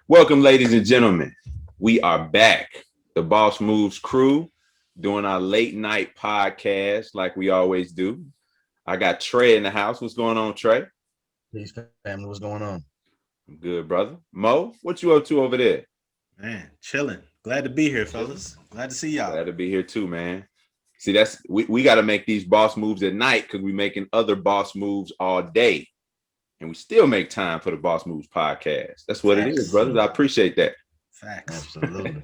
Welcome, ladies and gentlemen. We are back. The Boss Moves crew doing our late night podcast like we always do. I got Trey in the house. What's going on, Trey? Peace, family. What's going on? Good, brother. Mo, what you up to over there? Man, chilling. Glad to be here, fellas. Glad to see y'all. Glad to be here too, man. See, we got to make these boss moves at night because we making other boss moves all day. And we still make time for the Boss Moves podcast. That's what it is, brothers. I appreciate that. Facts. Absolutely.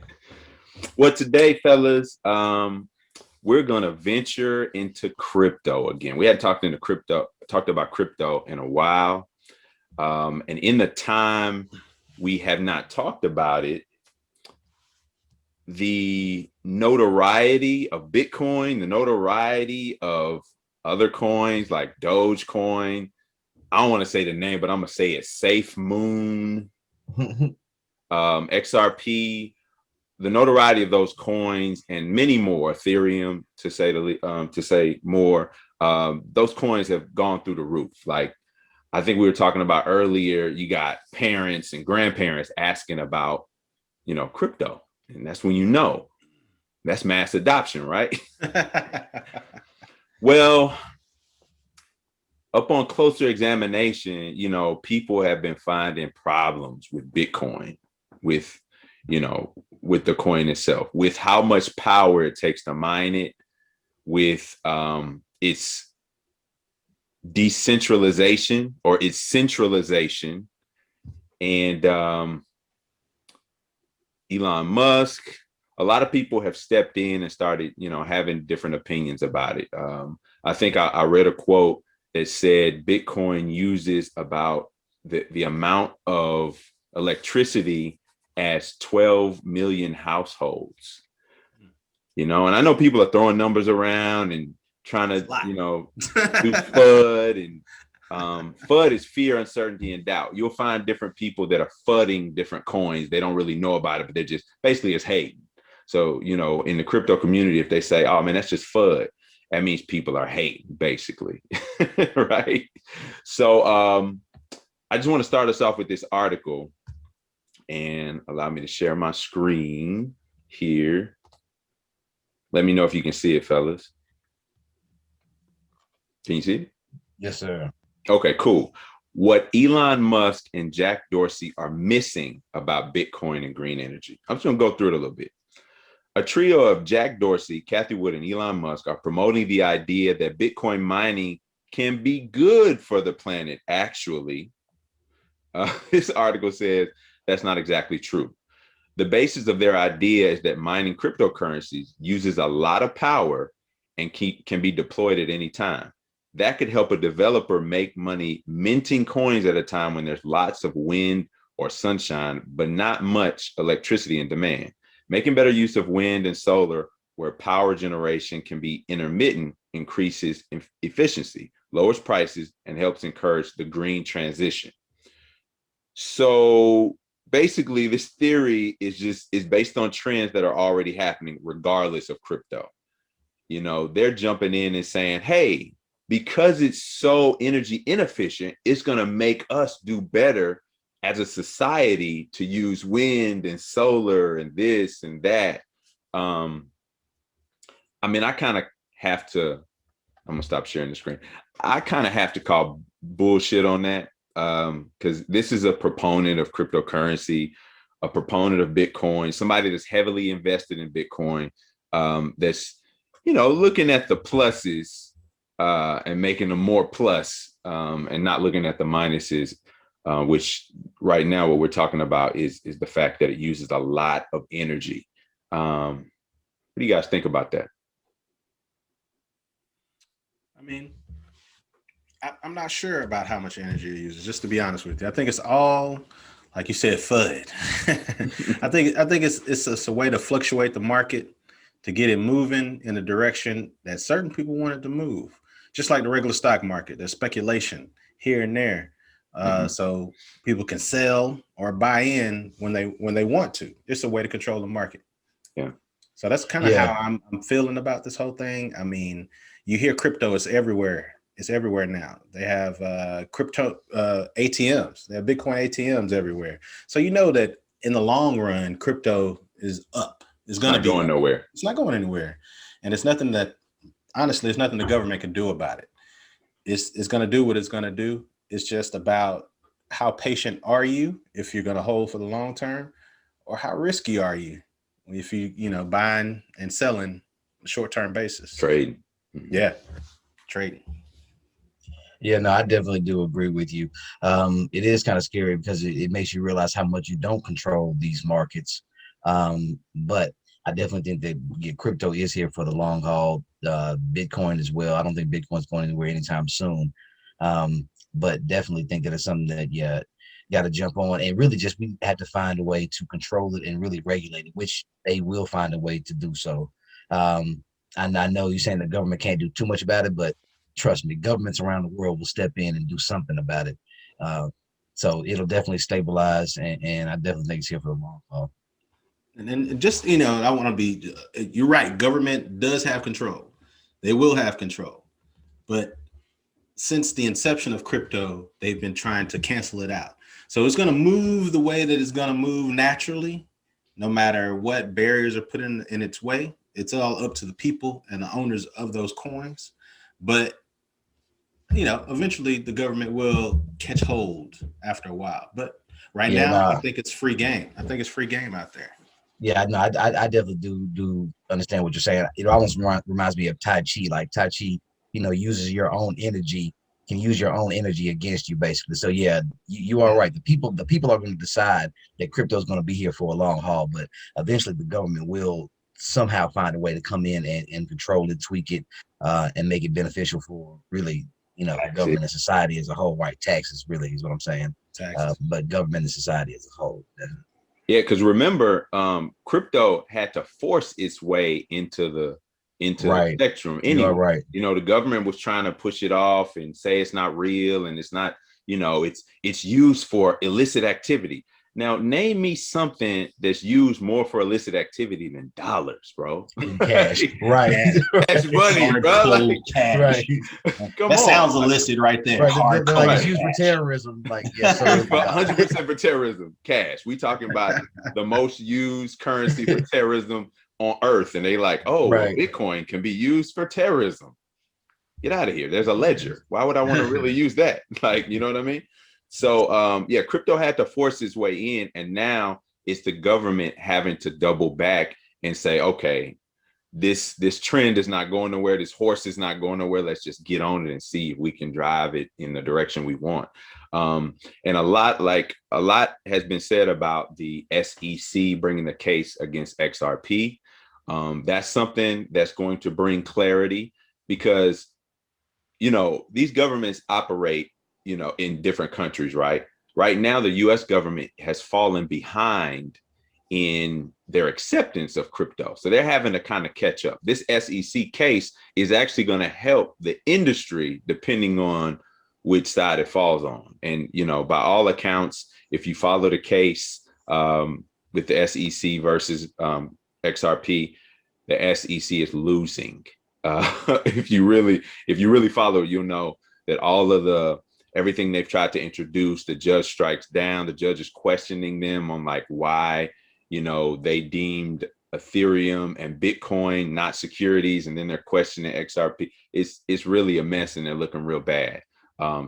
Well, today, fellas, we're gonna venture into crypto again. We hadn't talked about crypto in a while, and in the time we have not talked about it, the notoriety of Bitcoin, the notoriety of other coins like Dogecoin. I don't want to say the name, but I'm gonna say it. Safe Moon, XRP, the notoriety of those coins, and many more, Ethereum to say more. Those coins have gone through the roof. Like I think we were talking about earlier, you got parents and grandparents asking about, crypto, and that's when that's mass adoption, right? Well, upon closer examination, people have been finding problems with Bitcoin, with the coin itself, with how much power it takes to mine it, with its decentralization or its centralization, and Elon Musk. A lot of people have stepped in and started, having different opinions about it. I think I read a quote that said Bitcoin uses about the amount of electricity as 12 million households. And I know people are throwing numbers around and trying to, do FUD, and FUD is fear, uncertainty, and doubt. You'll find different people that are FUDing different coins. They don't really know about it, but they're just basically it's hating. So, in the crypto community, if they say, oh man, that's just FUD, that means people are hating, basically. Right? So I just want to start us off with this article, and allow me to share my screen here. Let me know if you can see it, fellas. Can you see it? Yes, sir. Okay, cool. What Elon Musk and Jack Dorsey are missing about Bitcoin and green energy. I'm just going to go through it a little bit. A trio of Jack Dorsey, Cathie Wood, and Elon Musk are promoting the idea that Bitcoin mining can be good for the planet. Actually, this article says that's not exactly true. The basis of their idea is that mining cryptocurrencies uses a lot of power and can be deployed at any time. That could help a developer make money minting coins at a time when there's lots of wind or sunshine, but not much electricity in demand. Making better use of wind and solar, where power generation can be intermittent, increases efficiency, lowers prices, and helps encourage the green transition. So basically, this theory is based on trends that are already happening, regardless of crypto. They're jumping in and saying, hey, because it's so energy inefficient, it's going to make us do better as a society to use wind and solar and this and that. I kind of have to, I'm gonna stop sharing the screen. I kind of have to call bullshit on that, because this is a proponent of cryptocurrency, a proponent of Bitcoin, somebody that's heavily invested in Bitcoin, that's, looking at the pluses and making them more plus, and not looking at the minuses. Which right now what we're talking about is the fact that it uses a lot of energy. What do you guys think about that? I'm not sure about how much energy it uses, just to be honest with you. I think it's all, like you said, FUD. I think it's a way to fluctuate the market, to get it moving in the direction that certain people want it to move. Just like the regular stock market, there's speculation here and there. So people can sell or buy in when they want to. It's a way to control the market. Yeah. So that's kind of how I'm feeling about this whole thing. You hear crypto is everywhere. It's everywhere now. They have crypto ATMs. They have Bitcoin ATMs everywhere. So that in the long run, crypto is up. It's going to Not be going up. nowhere. It's not going anywhere. And it's nothing that, honestly, it's nothing the government can do about it. It's going to do what it's going to do. It's just about how patient are you if you're going to hold for the long term, or how risky are you if buying and selling on a short-term basis. Trading. Yeah, trading. Yeah, no, I definitely do agree with you. It is kind of scary because it makes you realize how much you don't control these markets. But I definitely think that crypto is here for the long haul. Bitcoin as well. I don't think Bitcoin's going anywhere anytime soon. But definitely think that it's something that got to jump on, and really just we have to find a way to control it and really regulate it, which they will find a way to do so. And I know you're saying the government can't do too much about it, but trust me, governments around the world will step in and do something about it. So it'll definitely stabilize, and I definitely think it's here for the long haul. And then just, I want to be, you're right. Government does have control. They will have control. But since the inception of crypto, they've been trying to cancel it out. So it's going to move the way that it's going to move naturally, no matter what barriers are put in its way. It's all up to the people and the owners of those coins. But eventually the government will catch hold after a while. But right Yeah, now, I no, think it's free game. I think it's free game out there. yeah, no, I definitely do understand what you're saying. It almost reminds me of Tai Chi. Like Tai Chi, uses your own energy, can use your own energy against you, basically. So yeah, you are right. The people are going to decide that crypto is going to be here for a long haul, but eventually the government will somehow find a way to come in and control it, tweak it, and make it beneficial for really, the That's it. government and society as a whole. Right? Taxes really is what I'm saying. Taxes. But government and society as a whole. Yeah, because remember, crypto had to force its way into the Right. spectrum You are anyway. right. The government was trying to push it off and say it's not real and it's not, it's used for illicit activity. Now, name me something that's used more for illicit activity than dollars, bro. Cash. Right. Cash money, Hard bro. cold Like, cash. Right. come That sounds on. illicit right there. Right. Hard They're cold like it's Right. used for cash. terrorism. Like, yeah, so it'll be dollars. 100% for terrorism. Cash. We talking about the most used currency for terrorism on earth, and they like, oh, well, Right. Bitcoin can be used for terrorism. Get out of here. There's a ledger. Why would I want to really use that? Like, you know what I mean? So yeah, crypto had to force its way in, and now it's the government having to double back and say, okay, this trend is not going nowhere. This horse is not going nowhere. Let's just get on it and see if we can drive it in the direction we want. And a lot has been said about the SEC bringing the case against XRP. That's something that's going to bring clarity because these governments operate in different countries, right now the US government has fallen behind in their acceptance of crypto, so they're having to kind of catch up. This SEC case is actually going to help the industry depending on which side it falls on. And by all accounts, if you follow the case with the SEC versus XRP, the SEC is losing. If you really follow, you'll know that all of everything they've tried to introduce, the judge strikes down. The judge is questioning them on like why they deemed Ethereum and Bitcoin not securities, and then they're questioning XRP. It's really a mess, and they're looking real bad.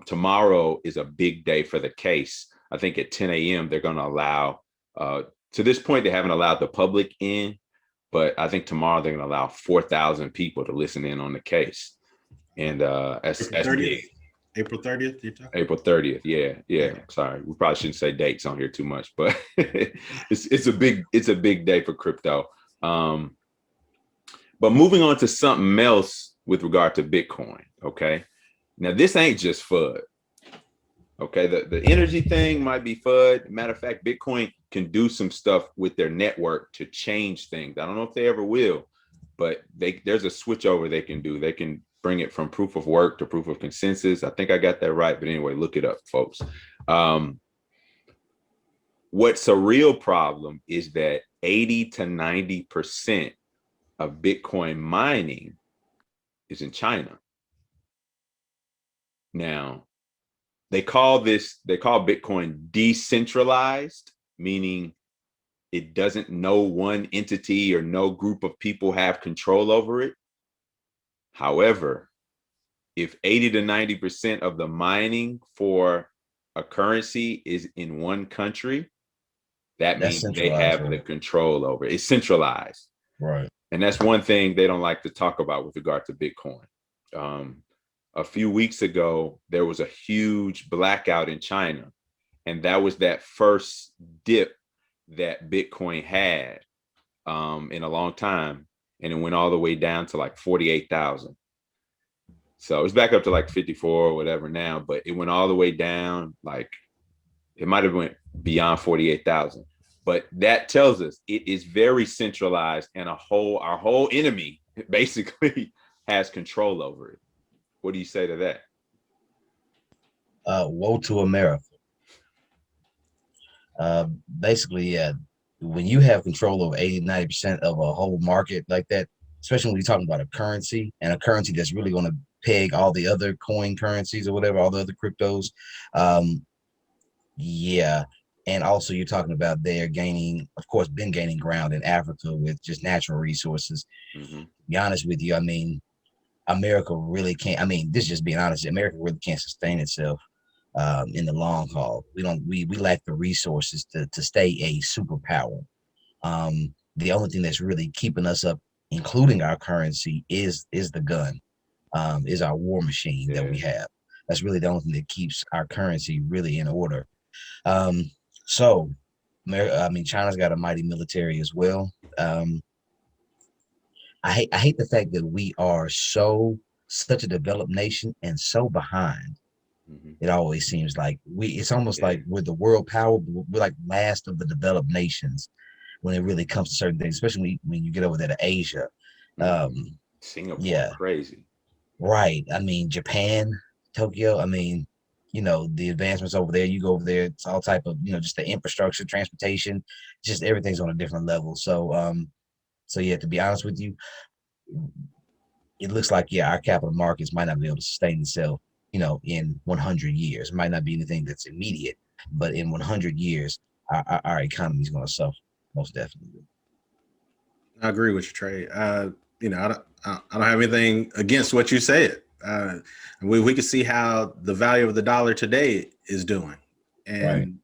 Tomorrow is a big day for the case. I think at 10 a.m. they're going to allow. To this point, they haven't allowed the public in, but I think tomorrow they're going to allow 4,000 people to listen in on the case. And that's big. April 30th, you're talking? April 30th. Yeah. Sorry. We probably shouldn't say dates on here too much, but it's a big day for crypto. But moving on to something else with regard to Bitcoin. Okay. Now this ain't just FUD. Okay. The energy thing might be FUD. Matter of fact, Bitcoin can do some stuff with their network to change things. I don't know if they ever will, but there's a switch over they can do. They can bring it from proof of work to proof of consensus. I think I got that right, but anyway, look it up, folks. What's a real problem is that 80 to 90% of Bitcoin mining is in China. Now, they call Bitcoin decentralized, meaning it doesn't, no one entity or no group of people have control over it. However, if 80 to 90% of the mining for a currency is in one country, that That's means they centralized, have the right? control over it. It's centralized. Right. And that's one thing they don't like to talk about with regard to Bitcoin. A few weeks ago, there was a huge blackout in China. And that was that first dip that Bitcoin had in a long time. And it went all the way down to like 48,000. So it's back up to like 54 or whatever now, but it went all the way down. Like it might have went beyond 48,000. But that tells us it is very centralized, and our whole enemy basically has control over it. What do you say to that? Woe to America. Basically, yeah, when you have control over 80-90% of a whole market like that, especially when you're talking about a currency, and a currency that's really going to peg all the other coin currencies or whatever, all the other cryptos. Yeah. And also you're talking about they're gaining, of course, been gaining ground in Africa with just natural resources. Mm-hmm. To be honest with you, I mean, America really can't, I mean, this is just being honest, America really can't sustain itself in the long haul. We lack the resources to stay a superpower. The only thing that's really keeping us up, including our currency, is the gun, is our war machine that we have. That's really the only thing that keeps our currency really in order. Um, so, I mean, China's got a mighty military as well. I hate the fact that we are such a developed nation and so behind. Mm-hmm. It always seems like it's almost like we're the world power, but we're like last of the developed nations when it really comes to certain things, especially when you get over there to Asia. Singapore, Yeah, crazy. right. I mean, Japan, Tokyo. I mean, the advancements over there. You go over there, it's all type of, just the infrastructure, transportation, just everything's on a different level. So yeah, to be honest with you, it looks like, yeah, our capital markets might not be able to sustain itself, in 100 years. It might not be anything that's immediate, but in 100 years, our economy is going to suffer, most definitely. I agree with you, Trey. I don't have anything against what you said. We can see how the value of the dollar today is doing, Right. and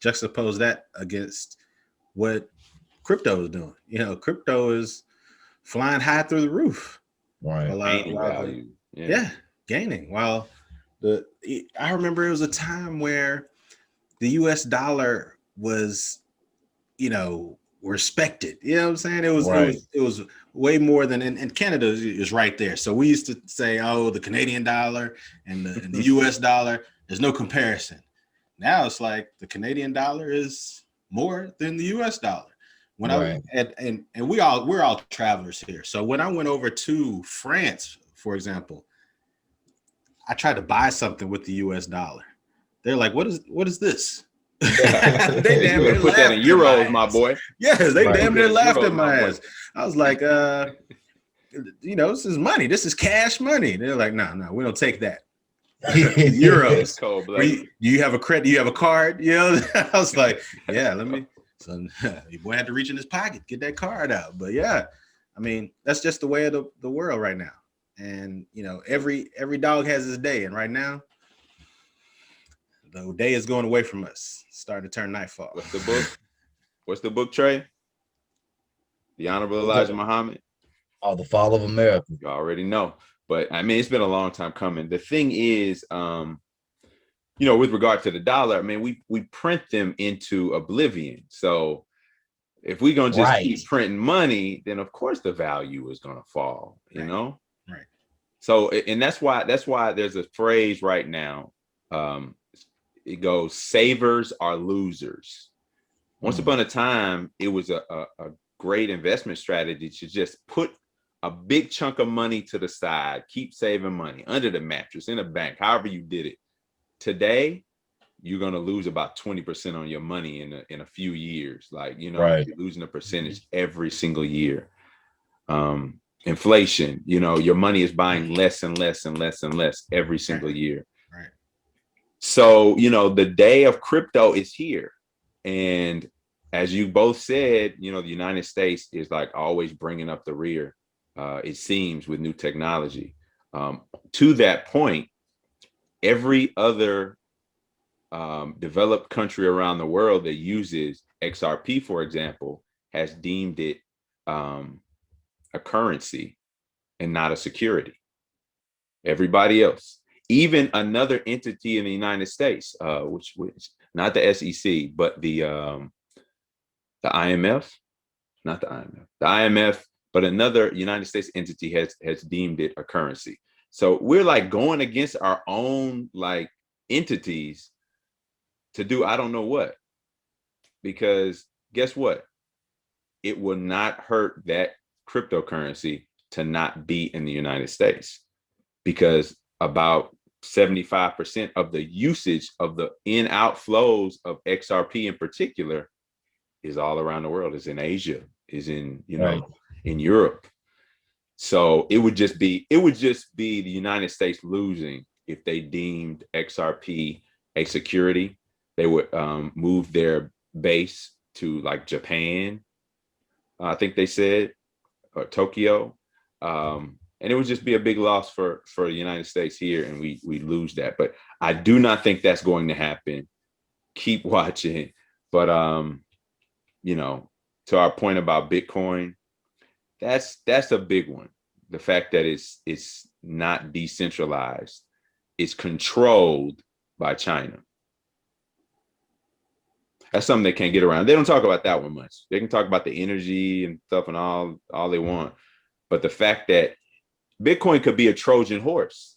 juxtapose that against what crypto is doing. Crypto is flying high through the roof. Right. Gaining value. Gaining. While I remember it was a time where the U.S. dollar was, respected. You know what I'm saying? It was way more than, and Canada is right there. So we used to say, oh, the Canadian dollar and the U.S. dollar, there's no comparison. Now it's like the Canadian dollar is more than the U.S. dollar. When right. we're all travelers here. So when I went over to France, for example, I tried to buy something with the U.S. dollar. They're like, what is this? Yeah. They damn near put that in euros, my boy. Yes, they damn near laughed at my ass. I was like, this is money. This is cash money. They're like, no, we don't take that. Euros. Do you have a credit? Do you have a card? I was like, yeah, let me. So your boy had to reach in his pocket, get that card out. But yeah, I mean, that's just the way of the world right now. And every dog has his day. And right now, the day is going away from us. It's starting to turn nightfall. What's the book, Trey? The Honorable Elijah Muhammad. Oh, The Fall of America. You already know. But I mean, it's been a long time coming. The thing is, with regard to the dollar, I mean, we print them into oblivion. So if we're gonna just keep printing money, then of course the value is gonna fall, you know? Right. So, and that's why there's a phrase right now. It goes, savers are losers. Once upon a time, it was a great investment strategy to just put a big chunk of money to the side, keep saving money under the mattress, in a bank, however you did it. Today, you're going to lose about 20% on your money in a few years. Like, you're losing a percentage every single year. Inflation, your money is buying less and less and less and less every single year. Right. So, the day of crypto is here. And as you both said, you know, the United States is like always bringing up the rear, it seems, with new technology. To that point, every other developed country around the world that uses XRP, for example, has deemed it a currency and not a security. Everybody else, even another entity in the United States, which not the SEC, but the IMF, not the IMF, but another United States entity has deemed it a currency. So we're like going against our own like entities to do I don't know what, because guess what? It will not hurt that cryptocurrency to not be in the United States, because about 75% of the usage of the in-out flows of XRP in particular is all around the world, is in Asia, is in, you know, right, in Europe. So it would just be the United States losing if they deemed XRP a security. They would move their base to like Japan, I think they said, or Tokyo. And it would just be a big loss for the United States here, and we lose that. But I do not think that's going to happen. Keep watching. But you know, to our point about Bitcoin, that's a big one. The fact that it's not decentralized, it's controlled by China. That's something they can't get around. They don't talk about that one much. They can talk about the energy and stuff and all they want, but the fact that Bitcoin could be a Trojan horse.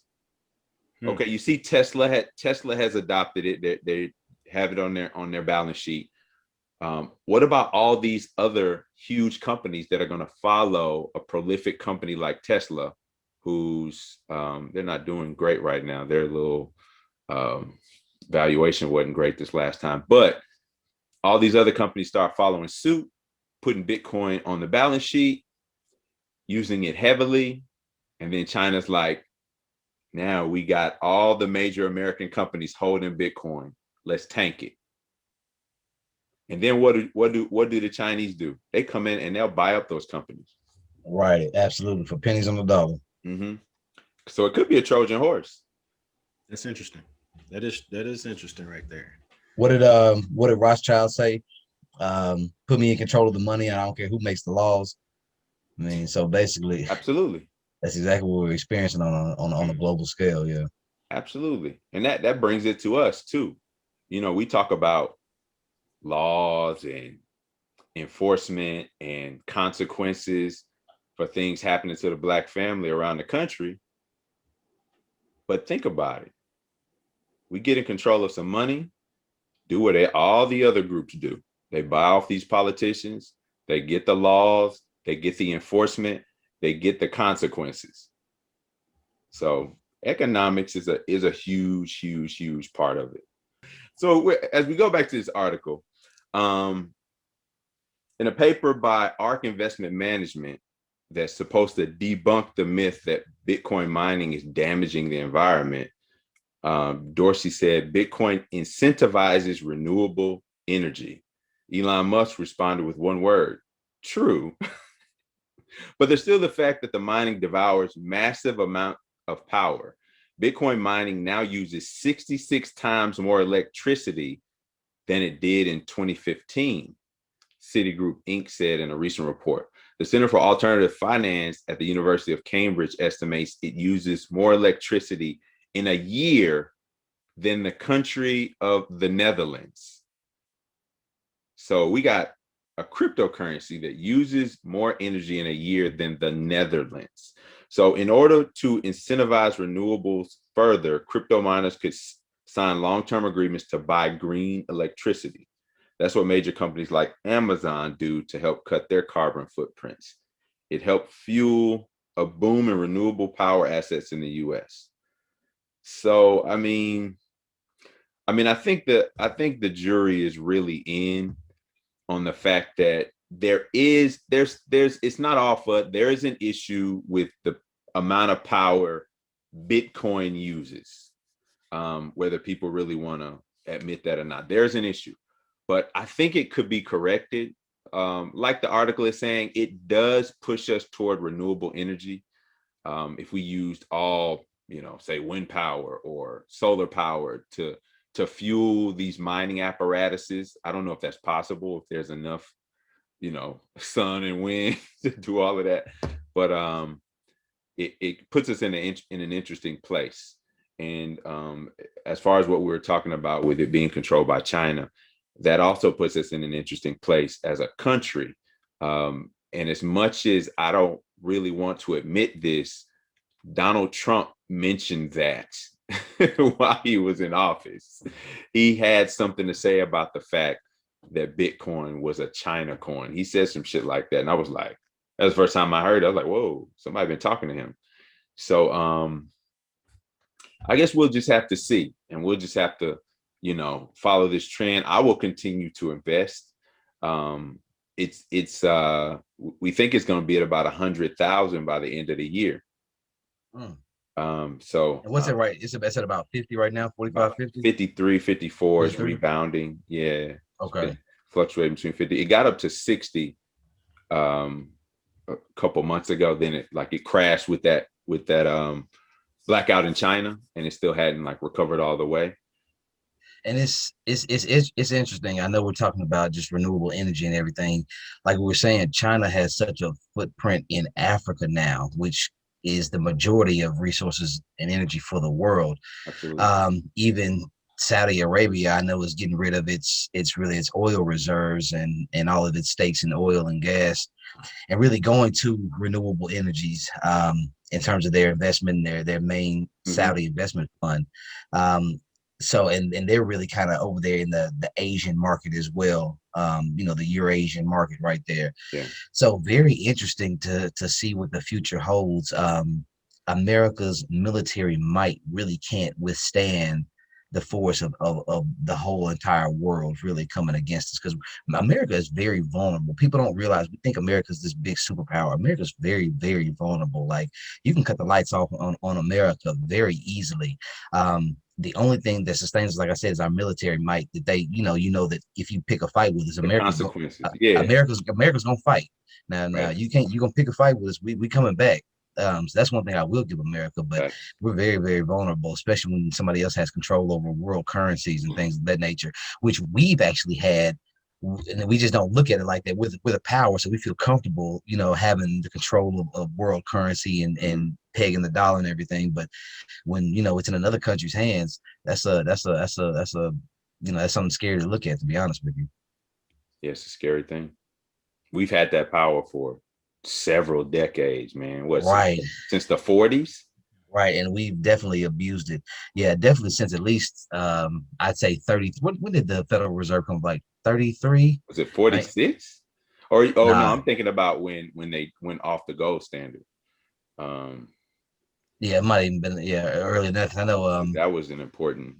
Okay, you see, Tesla has adopted it. They have it on their balance sheet. What about all these other huge companies that are going to follow a prolific company like Tesla, who's they're not doing great right now. Their little valuation wasn't great this last time, but all these other companies start following suit, putting Bitcoin on the balance sheet, using it heavily. And then China's like, now we got all the major American companies holding Bitcoin. Let's tank it. And then what do the Chinese do? They come in and they'll buy up those companies. Right, absolutely, for pennies on the dollar. Mm-hmm. So it could be a Trojan horse. That's interesting. That is interesting right there. What did Rothschild say? Put me in control of the money. I don't care who makes the laws. I mean, so basically, absolutely, that's exactly what we're experiencing on a global scale. Yeah, absolutely, and that brings it to us too. You know, we talk about laws and enforcement and consequences for things happening to the Black family around the country. But think about it. We get in control of some money, do what all the other groups do. They buy off these politicians, they get the laws, they get the enforcement, they get the consequences. So economics is a huge part of it. So as we go back to this article, in a paper by ARK Investment Management that's supposed to debunk the myth that Bitcoin mining is damaging the environment, Dorsey said Bitcoin incentivizes renewable energy. Elon Musk responded with one word: true. But there's still the fact that the mining devours massive amount of power. Bitcoin mining now uses 66 times more electricity than it did in 2015, Citigroup Inc. said in a recent report. The Center for Alternative Finance at the University of Cambridge estimates it uses more electricity in a year than the country of the Netherlands. So we got a cryptocurrency that uses more energy in a year than the Netherlands. So in order to incentivize renewables further, crypto miners could sign long-term agreements to buy green electricity. That's what major companies like Amazon do to help cut their carbon footprints. It helped fuel a boom in renewable power assets in the US. So, I think the jury is really in on the fact that there's it's not all FUD. There is an issue with the amount of power Bitcoin uses, whether people really want to admit that or not. There's an issue. but I think it could be corrected. Like the article is saying, it does push us toward renewable energy. If we used all, say wind power or solar power to fuel these mining apparatuses, I don't know if that's possible, if there's enough, sun and wind to do all of that. But it puts us in an interesting place. And as far as what we were talking about with it being controlled by China, that also puts us in an interesting place as a country. And as much as I don't really want to admit this, Donald Trump mentioned that while he was in office. He had something to say about the fact that Bitcoin was a China coin. He said some shit like that. And I was like, that was the first time I heard it. I was like, whoa, somebody been talking to him. So I guess we'll just have to see, and we'll just have to, follow this trend. I will continue to invest. We think it's going to be at about 100,000 by the end of the year. So and what's it right? It's at about 50 right now, 45, 50? 53, 54 is rebounding. Yeah. Okay. Fluctuating between 50. It got up to 60 a couple months ago. Then it crashed with that blackout in China, and it still hadn't recovered all the way. And it's interesting. I know we're talking about just renewable energy and everything. Like we were saying, China has such a footprint in Africa now, which is the majority of resources and energy for the world. Absolutely. Even Saudi Arabia, I know, is getting rid of its oil reserves and all of its stakes in oil and gas, and really going to renewable energies in terms of their investment in their main Saudi investment fund. So and they're really kind of over there in the Asian market as well. The Eurasian market right there. Yeah. So very interesting to see what the future holds. America's military might really can't withstand the force of the whole entire world really coming against us, because America is very vulnerable. People don't realize, we think America's this big superpower. America's very, very vulnerable. Like, you can cut the lights off on America very easily. The only thing that sustains us, like I said, is our military might. That they, that if you pick a fight with us, America's gonna fight. Now, Right. you're gonna pick a fight with us. We coming back. So that's one thing I will give America, but Right. we're very, very vulnerable, especially when somebody else has control over world currencies and things of that nature, which we've actually had. And we just don't look at it like that with a power. So we feel comfortable, having the control of world currency and pegging the dollar and everything. But when, it's in another country's hands, that's something scary to look at, to be honest with you. Yeah, it's a scary thing. We've had that power for several decades, man. Right. Since the 40s? Right, and we've definitely abused it. Yeah, definitely since at least I'd say 30. When did the Federal Reserve come? Like 33? Was it 46? Right? No, I'm thinking about when they went off the gold standard. Yeah, it might have even been earlier than that. 'Cause I know that was an important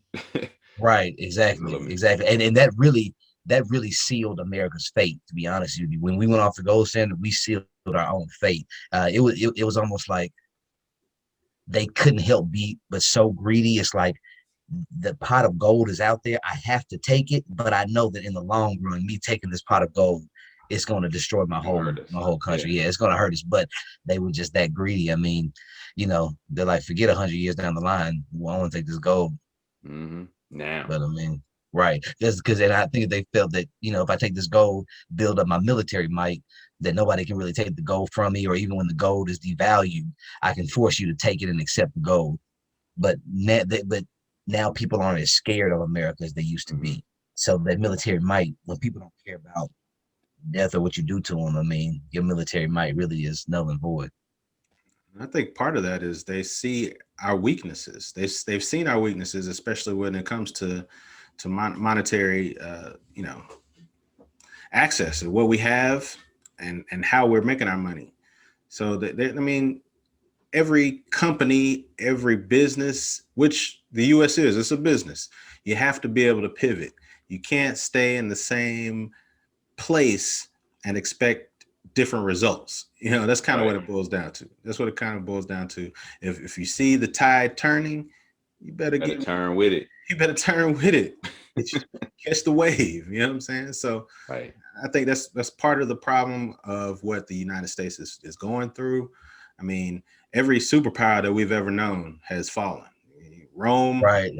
right, exactly. And that really sealed America's fate, to be honest with you. When we went off the gold standard, we sealed our own fate. It was almost like they couldn't help but so greedy. It's like, the pot of gold is out there. I have to take it, but I know that in the long run, me taking this pot of gold, it's going to destroy my whole country. Yeah, it's going to hurt us. But they were just that greedy. I mean, they're like, forget 100 years down the line, well, I want to take this gold. Now. But I mean, right. Just because, and I think they felt that, if I take this gold, build up my military might, that nobody can really take the gold from me, or even when the gold is devalued, I can force you to take it and accept the gold. But now people aren't as scared of America as they used to be. So that military might, when people don't care about death or what you do to them, I mean, your military might really is null and void. I think part of that is they see our weaknesses. They've seen our weaknesses, especially when it comes to monetary, access to what we have and how we're making our money. So every company, every business, which the U.S. it's a business. You have to be able to pivot. You can't stay in the same place and expect different results. That's kind of what it boils down to. That's what it kind of boils down to. If you see the tide turning, you better turn with it. You better turn with it. catch the wave. You know what I'm saying? So Right. I think that's part of the problem of what the United States is going through. I mean, every superpower that we've ever known has fallen. Rome, Right.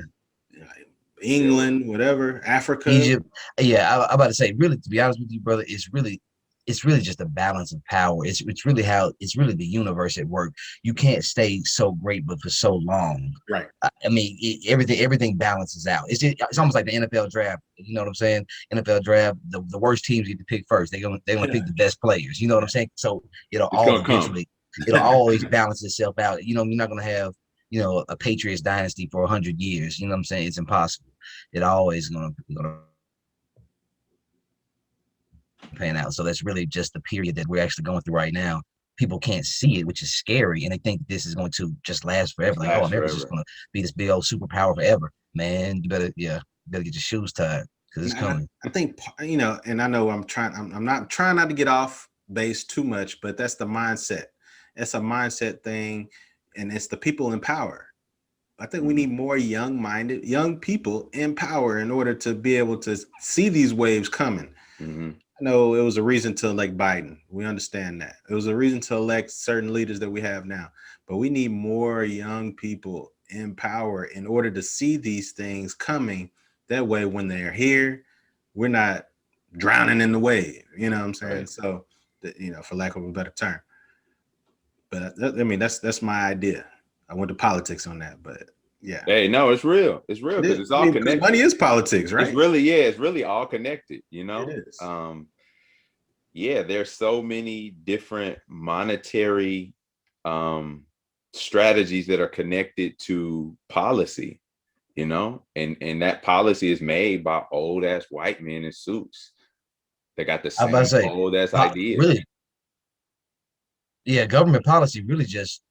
England, whatever, Africa. Egypt. Yeah, I'm about to say, really, to be honest with you, brother, it's really just a balance of power. It's really the universe at work. You can't stay so great but for so long. Right. I mean, everything balances out. It's almost like the NFL draft. You know what I'm saying? NFL draft, the worst teams get to pick first. They're gonna pick the best players. You know what I'm saying? So It's gonna come. it'll always balance itself out. You know, you're not gonna have a Patriots dynasty for 100 years. You know what I'm saying? It's impossible. It always gonna pan out. So that's really just the period that we're actually going through right now. People can't see it, which is scary, and they think this is going to just last forever. Just Like, oh, last America's forever. just going to be this big old superpower forever. Man, you better get your shoes tied because it's coming. I think and I know I'm not trying not to get off base too much, but that's the mindset. It's a mindset thing, and it's the people in power. I think we need more young people in power in order to be able to see these waves coming. Mm-hmm. I know it was a reason to elect Biden. We understand that. It was a reason to elect certain leaders that we have now. But we need more young people in power in order to see these things coming. That way, when they're here, we're not drowning in the wave. You know what I'm saying? Right. So, for lack of a better term. But I mean, that's my idea. I went to politics on that, but yeah. Hey, no, it's real. It's real because it's all connected. Money is politics, right? It's really all connected, It is. Yeah, there's so many different monetary strategies that are connected to policy, and that policy is made by old ass white men in suits. They got the I'm about to same say, old ass ideas. really, yeah, government policy really just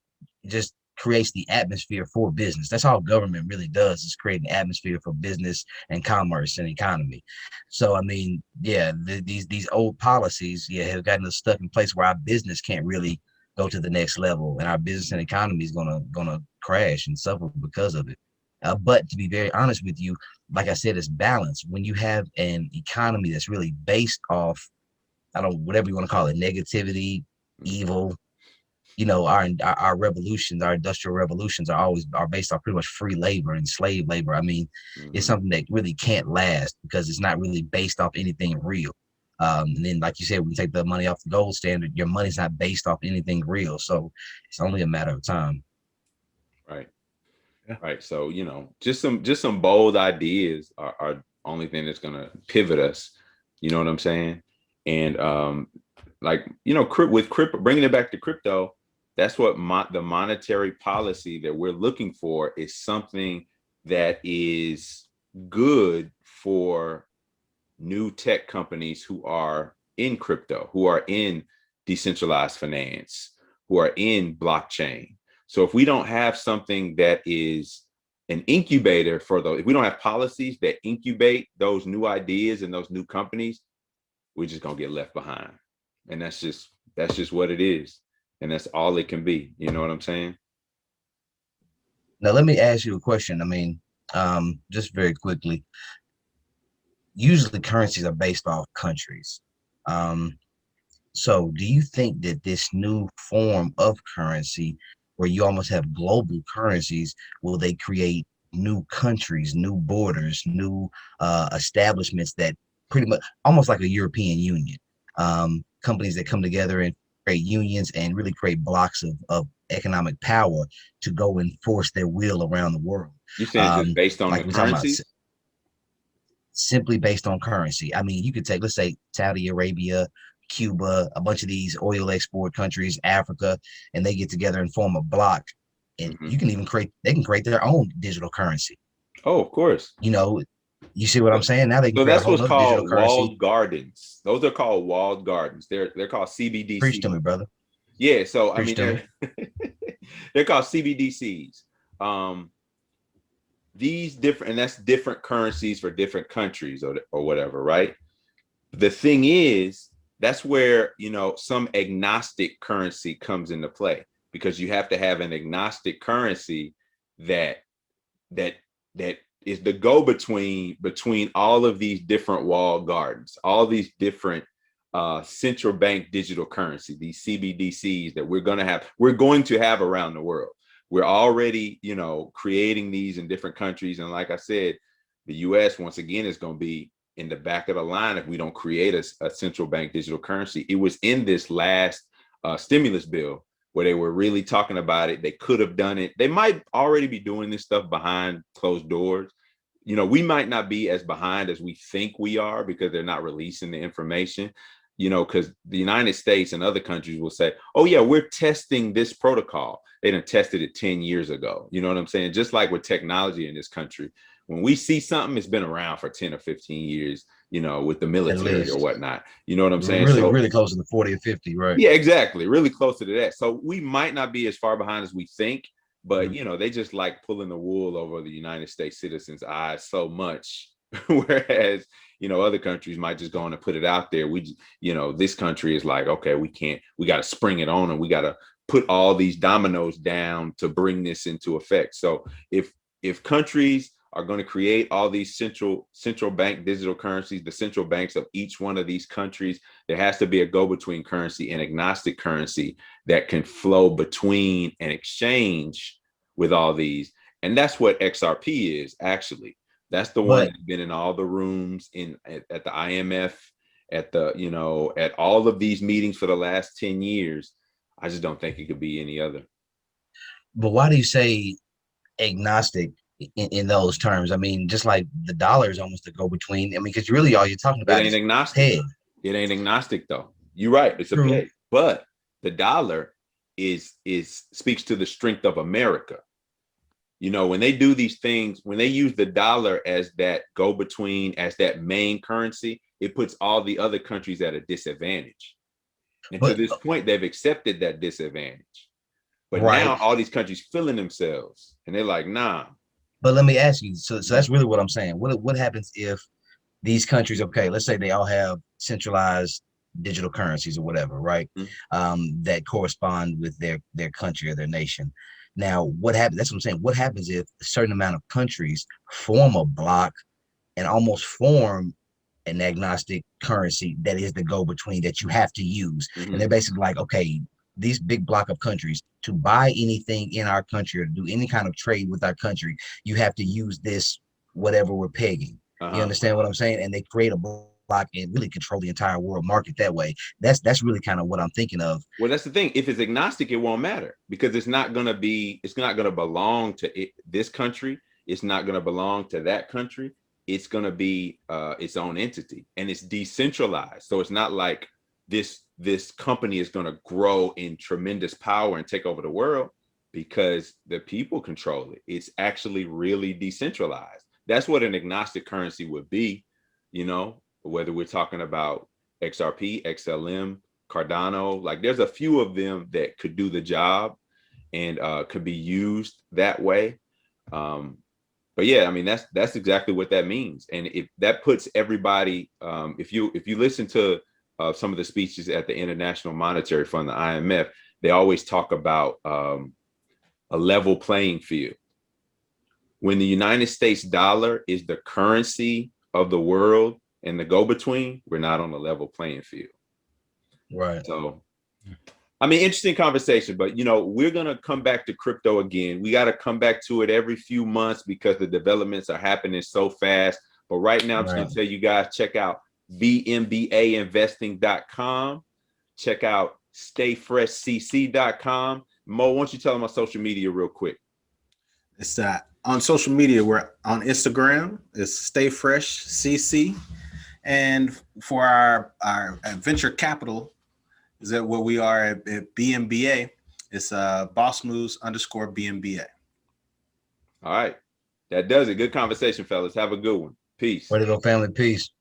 creates the atmosphere for business. That's all government really does, is create an atmosphere for business and commerce and economy. So I mean, yeah, these old policies, have gotten us stuck in place where our business can't really go to the next level, and our business and economy is gonna crash and suffer because of it. But to be very honest with you, like I said, it's balance. When you have an economy that's really based off, I don't whatever you want to call it, negativity, evil, our revolutions, our industrial revolutions are based off pretty much free labor and slave labor. I mean, it's something that really can't last because it's not really based off anything real. And then, like you said, when you take the money off the gold standard, your money's not based off anything real. So it's only a matter of time. Right. Yeah. Right. So, just some bold ideas are only thing that's gonna pivot us. You know what I'm saying? And with crypto, bringing it back to crypto, that's what the monetary policy that we're looking for is something that is good for new tech companies who are in crypto, who are in decentralized finance, who are in blockchain. So if we don't have something that is an incubator for those, if we don't have policies that incubate those new ideas and those new companies, we're just gonna get left behind. And that's just what it is. And that's all it can be. You know what I'm saying? Now, let me ask you a question. I mean, just very quickly. Usually currencies are based off countries. Um, So do you think that this new form of currency, where you almost have global currencies, will they create new countries, new borders, new establishments that pretty much almost like a European Union, companies that come together and create unions and really create blocks of economic power to go and force their will around the world? You saying just based on the Like we're talking about currencies? simply based on currency. I mean, you could take, let's say, Saudi Arabia, Cuba, a bunch of these oil export countries, Africa, and they get together and form a block. And you can even they can create their own digital currency. Oh, of course. You see what I'm saying? Now they can So create a that's whole what's other digital called currency. walled gardens. Those are called walled gardens. They're called CBDCs. Preach to me, brother. Yeah. So Preach to me. they're called CBDCs. These different, and that's different currencies for different countries or whatever, right? The thing is, that's where some agnostic currency comes into play, because you have to have an agnostic currency that is the go-between between all of these different walled gardens, all these different central bank digital currency, these CBDCs that we're going to have around the world. We're already, creating these in different countries. And like I said, the US, once again, is going to be in the back of the line if we don't create a central bank digital currency. It was in this last stimulus bill where they were really talking about it. They could have done it. They might already be doing this stuff behind closed doors. We might not be as behind as we think we are because they're not releasing the information, because the United States and other countries will say, oh yeah, we're testing this protocol. They done tested it 10 years ago. You know what I'm saying? Just like with technology in this country, when we see something, it's been around for 10 or 15 years, with the military or whatnot. You know what I'm saying? Really, really close to the 40 or 50, right? Yeah, exactly. Really close to that. So we might not be as far behind as we think, but they just like pulling the wool over the United States citizens' eyes so much. Whereas, other countries might just go on and put it out there. This country is like, okay, we got to spring it on and we got to put all these dominoes down to bring this into effect. So if countries are going to create all these central bank digital currencies, the central banks of each one of these countries, there has to be a go-between currency, an agnostic currency that can flow between and exchange with all these. And that's what XRP is, actually. That's the one that's been in all the rooms at the IMF, at all of these meetings for the last 10 years. I just don't think it could be any other. But why do you say agnostic in those terms? I mean, just like the dollar is almost a go-between. I mean, because really all you're talking about it ain't agnostic. It ain't agnostic though. You're right. It's true. A peg. But the dollar speaks to the strength of America. When they do these things, when they use the dollar as that go-between, as that main currency, it puts all the other countries at a disadvantage. And to this point, they've accepted that disadvantage. But now all these countries feeling themselves and they're like, nah. But let me ask you, so that's really what I'm saying. What happens if these countries, okay, let's say they all have centralized digital currencies or whatever, right? That correspond with their country or their nation. Now, what happens? That's what I'm saying. What happens if a certain amount of countries form a block and almost form an agnostic currency that is the go-between that you have to use? And they're basically like, okay, these big block of countries, to buy anything in our country or to do any kind of trade with our country, you have to use this, whatever we're pegging. You understand what I'm saying? And they create a block and really control the entire world market that way. That's really kind of what I'm thinking of. Well, that's the thing. If it's agnostic, it won't matter because it's not going to belong to this country. It's not going to belong to that country. It's going to be its own entity, and it's decentralized. So it's not like this company is going to grow in tremendous power and take over the world because the people control it. It's actually really decentralized. That's what an agnostic currency would be, whether we're talking about XRP, XLM, Cardano. Like there's a few of them that could do the job and could be used that way. But yeah, I mean, that's exactly what that means. And if that puts everybody, if you listen to some of the speeches at the International Monetary Fund, the IMF, they always talk about a level playing field. When the United States dollar is the currency of the world and the go-between, we're not on a level playing field. Right. So, I mean, interesting conversation, but we're going to come back to crypto again. We got to come back to it every few months because the developments are happening so fast. But right now, I'm just going to tell you guys, check out vmbainvesting.com. Check out stayfreshcc.com. Mo, why don't you tell them on social media real quick? It's on social media, we're on Instagram, it's stayfreshcc. And for our venture capital, is that what we are at BMBA? It's bossmoves_BMBA. All right. That does it. Good conversation, fellas. Have a good one. Peace. Way to go, family. Peace.